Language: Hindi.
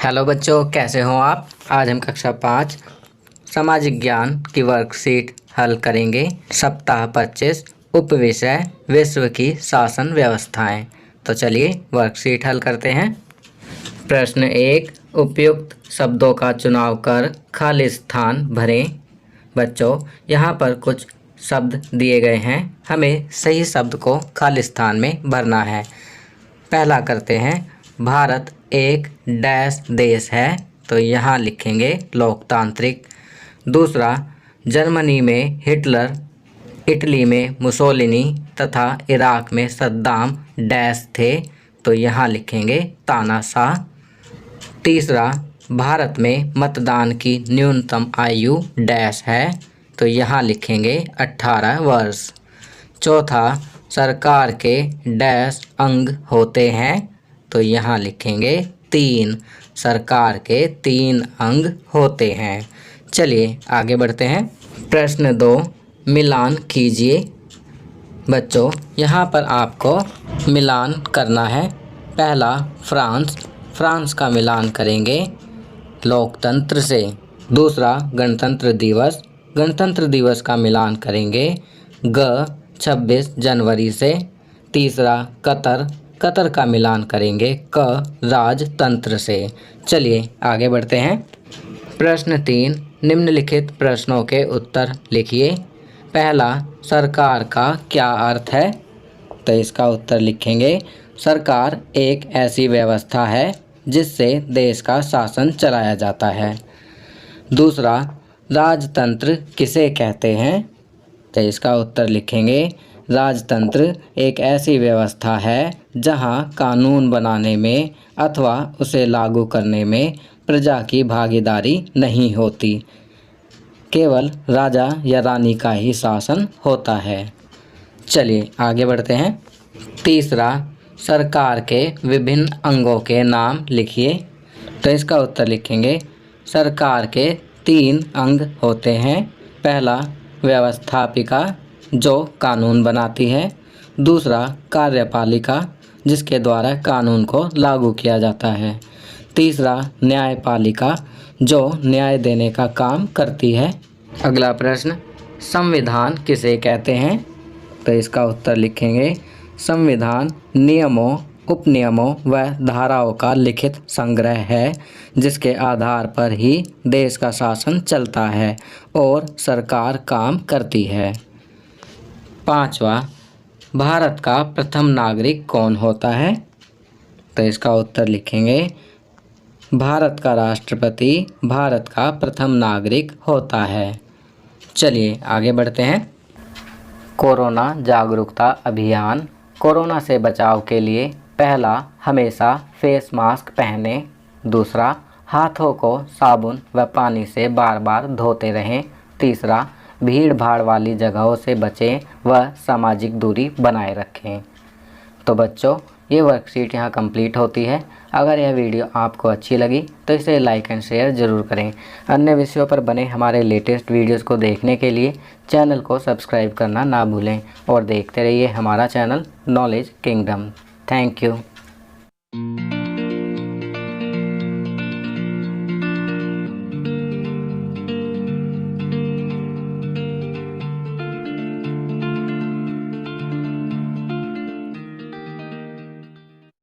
हेलो बच्चों, कैसे हो आप। आज हम कक्षा 5 सामाजिक ज्ञान की वर्कशीट हल करेंगे। सप्ताह 25 उपविषय विश्व की शासन व्यवस्थाएं। तो चलिए वर्कशीट हल करते हैं। प्रश्न 1, उपयुक्त शब्दों का चुनाव कर खाली स्थान भरें। बच्चों, यहाँ पर कुछ शब्द दिए गए हैं, हमें सही शब्द को खाली स्थान में भरना है। पहला करते हैं, भारत एक डैश देश है, तो यहाँ लिखेंगे लोकतांत्रिक। दूसरा, जर्मनी में हिटलर, इटली में मुसोलिनी तथा इराक में सद्दाम डैश थे, तो यहाँ लिखेंगे तानाशाह। तीसरा, भारत में मतदान की न्यूनतम आयु डैश है, तो यहाँ लिखेंगे 18 वर्ष। चौथा, सरकार के डैश अंग होते हैं, तो यहाँ लिखेंगे 3। सरकार के 3 अंग होते हैं। चलिए आगे बढ़ते हैं। प्रश्न 2, मिलान कीजिए। बच्चों, यहाँ पर आपको मिलान करना है। पहला, फ्रांस का मिलान करेंगे लोकतंत्र से। दूसरा, गणतंत्र दिवस का मिलान करेंगे 26 जनवरी से। तीसरा, कतर का मिलान करेंगे राजतंत्र से। चलिए आगे बढ़ते हैं। प्रश्न 3, निम्नलिखित प्रश्नों के उत्तर लिखिए। पहला, सरकार का क्या अर्थ है, तो इसका उत्तर लिखेंगे सरकार एक ऐसी व्यवस्था है जिससे देश का शासन चलाया जाता है। दूसरा, राजतंत्र किसे कहते हैं, तो इसका उत्तर लिखेंगे राजतंत्र एक ऐसी व्यवस्था है जहां कानून बनाने में अथवा उसे लागू करने में प्रजा की भागीदारी नहीं होती, केवल राजा या रानी का ही शासन होता है। चलिए आगे बढ़ते हैं। तीसरा, सरकार के विभिन्न अंगों के नाम लिखिए, तो इसका उत्तर लिखेंगे सरकार के 3 अंग होते हैं। पहला, व्यवस्थापिका जो कानून बनाती है। दूसरा, कार्यपालिका जिसके द्वारा कानून को लागू किया जाता है। तीसरा, न्यायपालिका जो न्याय देने का काम करती है। अगला प्रश्न, संविधान किसे कहते हैं, तो इसका उत्तर लिखेंगे संविधान नियमों, उपनियमों व धाराओं का लिखित संग्रह है जिसके आधार पर ही देश का शासन चलता है और सरकार काम करती है। पांचवा, भारत का प्रथम नागरिक कौन होता है, तो इसका उत्तर लिखेंगे भारत का राष्ट्रपति भारत का प्रथम नागरिक होता है। चलिए आगे बढ़ते हैं। कोरोना जागरूकता अभियान। कोरोना से बचाव के लिए पहला, हमेशा फेस मास्क पहनें। दूसरा, हाथों को साबुन व पानी से बार बार धोते रहें। तीसरा, भीड़ भाड़ वाली जगहों से बचें व सामाजिक दूरी बनाए रखें। तो बच्चों, ये वर्कशीट यहाँ कंप्लीट होती है। अगर यह वीडियो आपको अच्छी लगी तो इसे लाइक एंड शेयर ज़रूर करें। अन्य विषयों पर बने हमारे लेटेस्ट वीडियोस को देखने के लिए चैनल को सब्सक्राइब करना ना भूलें और देखते रहिए हमारा channel knowledge kingdom. Thank you.